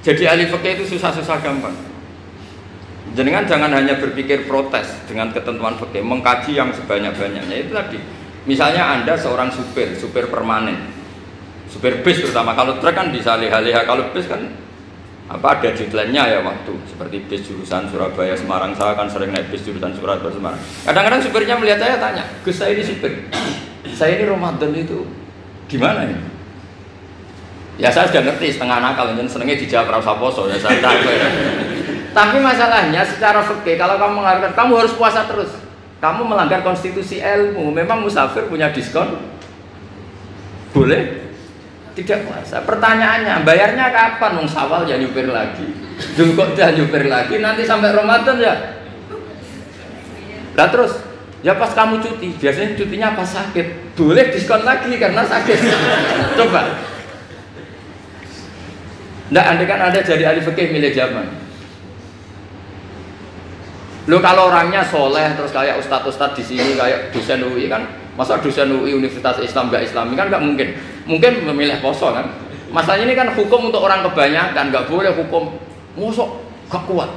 Jadi ahli fikih itu susah-susah gampang. Jenengan jangan hanya berpikir protes dengan ketentuan fikih, mengkaji yang sebanyak-banyaknya. Itu tadi, misalnya Anda seorang supir permanen, supir bis terutama. Kalau truk kan bisa leha-leha, kalau bis kan ada deadline-nya ya waktu. Seperti bis jurusan Surabaya Semarang, saya kan sering naik bis jurusan Surabaya Semarang. Kadang-kadang supirnya melihat saya tanya, Gus saya ini supir, saya ini Ramadan itu gimana ini? Ya saya sudah ngerti setengah nakal, dan senengnya dijawab rasa poso ya saya tahu ya. Tapi masalahnya secara fikih kalau kamu mengharapkan kamu harus puasa terus, kamu melanggar konstitusi ilmu. Memang musafir punya diskon? Boleh? Tidak puasa. Pertanyaannya, bayarnya kapan? Wong Syawal ya nyupir lagi, Dzulqa'dah dah nyupir lagi, nanti sampai Ramadan ya. Lah terus, ya pas kamu cuti, biasanya cutinya pas sakit, boleh diskon lagi karena sakit. Coba. Nggak, andai kan Anda jadi ahli fikih milih zaman. Lo kalau orangnya soleh terus kayak ustadz-ustadz di sini kayak dosen UI kan, masa dosen UI Universitas Islam nggak Islami kan nggak mungkin. Mungkin memilih poso kan. Masalahnya ini kan hukum untuk orang kebanyakan, nggak boleh hukum mosok gak kuat.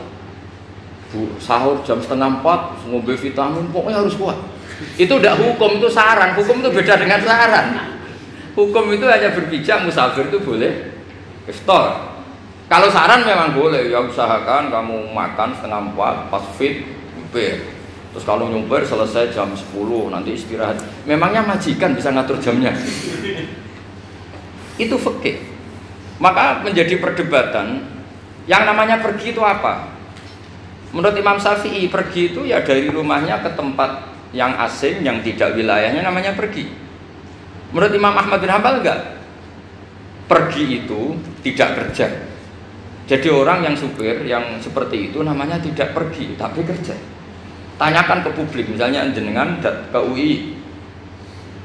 Sahur jam 3:30 ngombe vitamin pokoknya harus kuat. Itu udah hukum, itu saran. Hukum itu beda dengan saran. Hukum itu hanya berpijak musafir itu boleh iftar. Kalau saran memang boleh, ya usahakan kamu makan 3:30 pas fit nyupir. Terus kalau nyupir selesai jam 10 nanti istirahat. Memangnya majikan bisa ngatur jamnya? Itu fikih. Maka menjadi perdebatan yang namanya pergi itu apa? Menurut Imam Syafi'i pergi itu ya dari rumahnya ke tempat yang asing yang tidak wilayahnya namanya pergi. Menurut Imam Ahmad bin Hanbal enggak. Pergi itu tidak kerja. Jadi orang yang supir yang seperti itu namanya tidak pergi tapi kerja. Tanyakan ke publik, misalnya jenengan ke UI,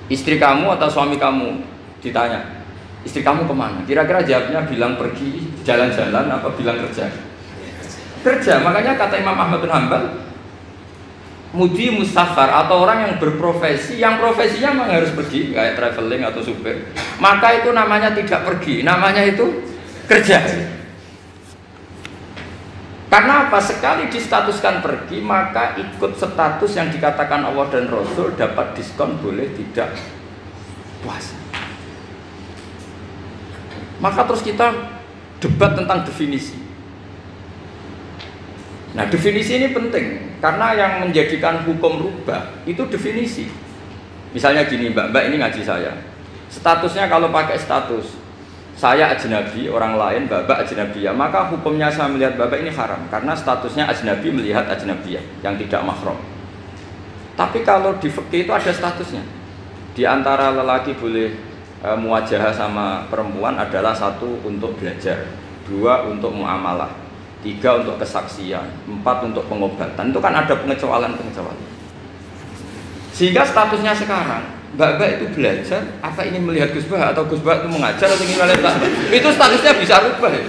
istri kamu atau suami kamu ditanya, istri kamu kemana? Kira-kira jawabnya bilang pergi jalan-jalan apa bilang kerja? Kerja. Makanya kata Imam Ahmad bin Hanbal, mudi musafar atau orang yang berprofesi, yang profesinya memang harus pergi kayak traveling atau supir, maka itu namanya tidak pergi, namanya itu kerja. Karena apa? Sekali distatuskan pergi, maka ikut status yang dikatakan Allah dan Rasul, dapat diskon, boleh tidak puasa. Maka terus kita debat tentang definisi. Nah, definisi ini penting karena yang menjadikan hukum rubah itu definisi. Misalnya gini, Mbak ini ngaji saya. Statusnya kalau pakai status saya ajnabi, orang lain Bapak ajnabiyah, maka hukumnya saya melihat Bapak ini haram karena statusnya ajnabi melihat ajnabiyah yang tidak mahram. Tapi kalau di fikih itu ada statusnya. Di antara lelaki boleh muwajahah sama perempuan adalah 1 untuk belajar, 2 untuk muamalah, 3 untuk kesaksian, 4 untuk pengobatan. Itu kan ada pengecualian-pengecualian. Sehingga statusnya sekarang Mbak itu belajar, apa ingin melihat Gus Bah atau Gus Bah itu mengajar atau ingin melihat Mbak? Itu statusnya bisa rubah. Ya.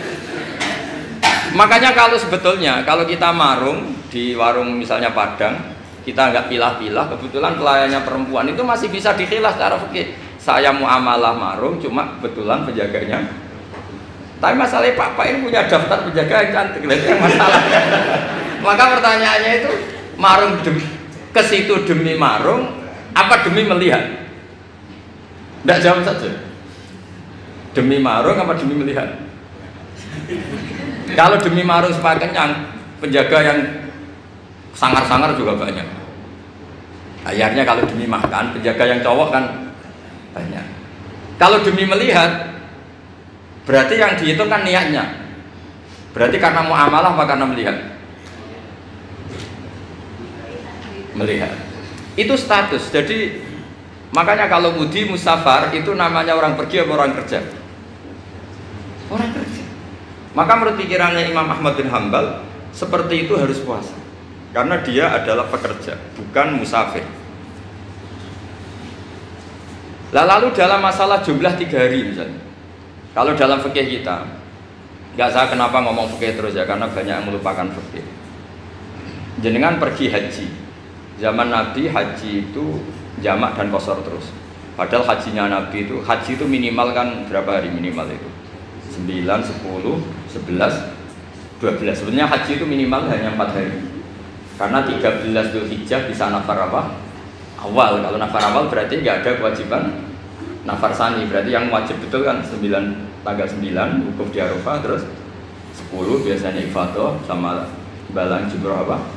Makanya kalau sebetulnya kalau kita marung di warung misalnya Padang, kita nggak pilah-pilah, kebetulan pelayannya perempuan itu masih bisa dikhilas secara fikih. Saya muamalah marung, cuma kebetulan penjaganya. Tapi masalahnya Pak ini punya daftar penjaga yang cantik, itu yang masalah. Maka pertanyaannya itu marung ke situ demi marung. Apa demi melihat? Tidak jawab saja. Demi marung apa demi melihat? Kalau demi marung supaya kenyang, penjaga yang sangar-sangar juga banyak. Akhirnya kalau demi makan, penjaga yang cowok kan banyak. Kalau demi melihat, berarti yang dihitung kan niatnya. Berarti karena muamalah apa karena melihat? Melihat. Itu status. Jadi makanya kalau mudi musafar itu namanya orang pergi atau orang kerja? Orang kerja. Maka menurut pikirannya Imam Ahmad bin Hanbal seperti itu harus puasa karena dia adalah pekerja bukan musafir. Lalu dalam masalah jumlah 3 hari misalnya, kalau dalam fikih kita, nggak saya kenapa ngomong fikih terus ya karena banyak yang melupakan fikih. Jenengan pergi haji. Zaman Nabi haji itu jamak dan qashar terus. Padahal hajinya Nabi itu, haji itu minimal kan berapa hari minimal itu? 9, 10, 11, 12. Sebenarnya haji itu minimal hanya 4 hari. Karena 13 Dzulhijjah bisa nafar apa? Awal. Kalau nafar awal berarti nggak ada kewajiban nafar sani. Berarti yang wajib betul kan tanggal 9 wukuf di Arafah, terus 10 biasanya ifadah sama balang jumroh apa?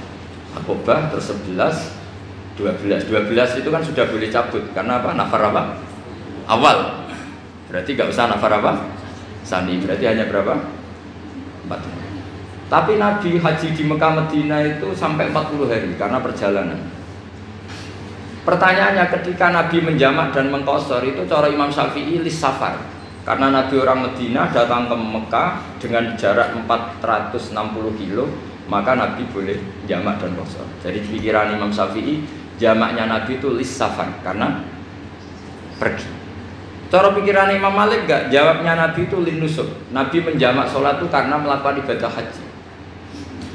Aqobah, terus 11, 12 itu kan sudah boleh cabut karena apa? Nafar apa? Awal. Berarti nggak usah nafar apa? Sani. Berarti hanya berapa? 4 hari. Tapi Nabi haji di Mekah Medina itu sampai 40 hari karena perjalanan. Pertanyaannya, ketika Nabi menjamak dan mengqashar itu cara Imam Syafi'i lis safar. Karena Nabi orang Medina datang ke Mekah dengan jarak 460 kilo, maka Nabi boleh jamak dan qashar. Jadi pikiran Imam Syafi'i, jamaknya Nabi itu lis safar karena pergi. Cara pikiran Imam Malik enggak, jawabnya Nabi itu lin nusuk. Nabi menjamak sholat itu karena melakukan ibadah haji.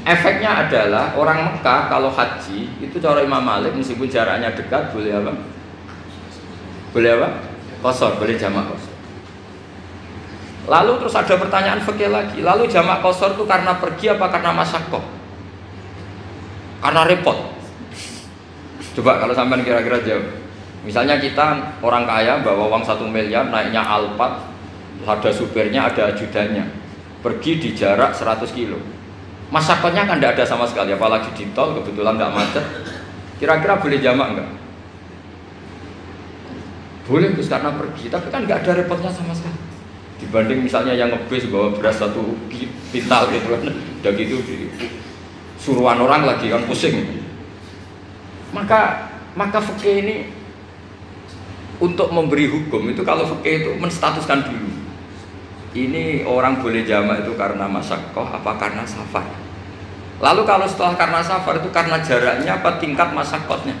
Efeknya adalah orang Mekah kalau haji itu cara Imam Malik meskipun jaraknya dekat boleh apa? Boleh apa? Qashar, boleh jamak qashar. Lalu terus ada pertanyaan fikih lagi. Lalu jamak qashar itu karena pergi apa karena masyaqqah? Karena repot. Coba kalau sampean kira-kira jawab. Misalnya kita orang kaya bawa uang 1 miliar, naiknya Alphard, ada supirnya, ada ajudannya, pergi di jarak 100 kilo. Masyaqqahnya kan tidak ada sama sekali, apalagi di tol kebetulan nggak macet. Kira-kira boleh jamak nggak? Boleh, terus karena pergi, tapi kan nggak ada repotnya sama sekali. Dibanding misalnya yang ngebis bawa beras 1 pintal gitu kan, udah gitu suruhan orang lagi kan pusing. Maka fikih ini untuk memberi hukum itu, kalau fikih itu menstatuskan dulu. Ini orang boleh jamak itu karena masyaqqah apa karena safar. Lalu kalau setelah karena safar itu karena jaraknya apa tingkat masyaqqahnya.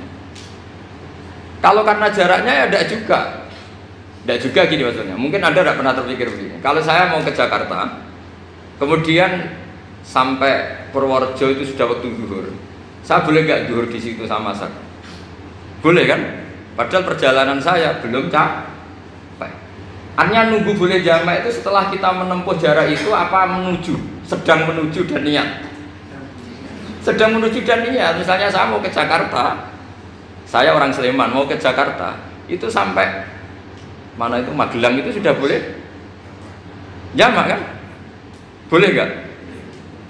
Kalau karena jaraknya ya tidak juga. Tidak juga gini maksudnya. Mungkin Anda tidak pernah terpikir begini. Kalau saya mau ke Jakarta, kemudian sampai Purworejo itu sudah waktu zuhur. Saya boleh nggak zuhur di situ sama masak? Boleh kan? Padahal perjalanan saya belum capek. Artinya nunggu boleh jamak itu setelah kita menempuh jarak itu apa menuju, sedang menuju dan niat. Sedang menuju dan niat. Misalnya saya mau ke Jakarta, saya orang Sleman mau ke Jakarta, itu sampai mana itu Magelang itu sudah boleh jamak kan? Boleh nggak?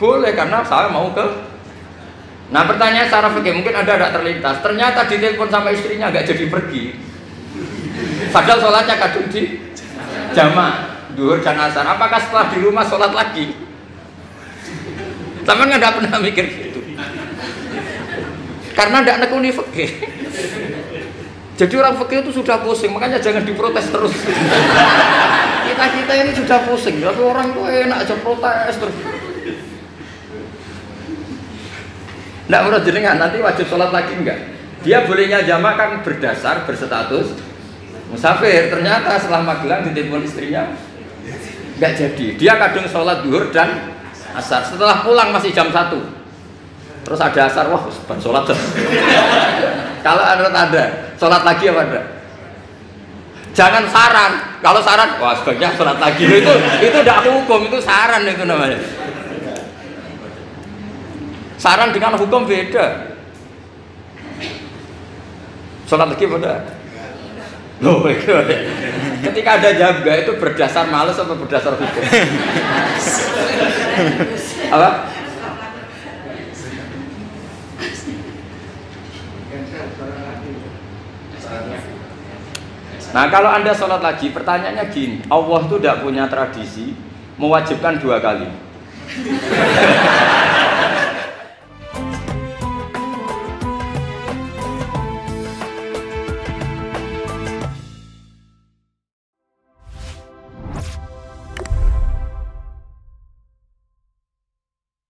Boleh karena saya mau ke. Nah pertanyaan secara fikih mungkin Anda tidak terlintas. Ternyata ditelepon sama istrinya nggak jadi pergi. Padahal sholatnya kadung di jamak duhur dan asar. Apakah setelah di rumah sholat lagi? Sama nggak pernah mikir gitu. Karena tidak nekuni fikih. Jadi orang fikih itu sudah pusing, makanya jangan diprotes terus. Kita ini sudah pusing, tapi orang itu enak aja protes terus. Tidak menurut jenengan nanti wajib sholat lagi enggak? Dia bolehnya jamak kan berdasar berstatus musafir. Ternyata setelah Magelang ditelepon istrinya enggak jadi. Dia kadung sholat duhur dan asar. Setelah pulang masih jam 1. Terus ada asar, wah sholat. Kalau ada sholat lagi apa ada? Jangan saran. Kalau saran, wah sebaiknya sholat lagi. Itu tidak hukum, itu saran itu namanya. Saran dengan hukum beda. Sholat lagi pada. Loh, ketika ada jaga itu berdasar malas atau berdasar hukum? Apa? Nah kalau Anda sholat lagi, pertanyaannya gini, Allah itu tidak punya tradisi mewajibkan 2 kali.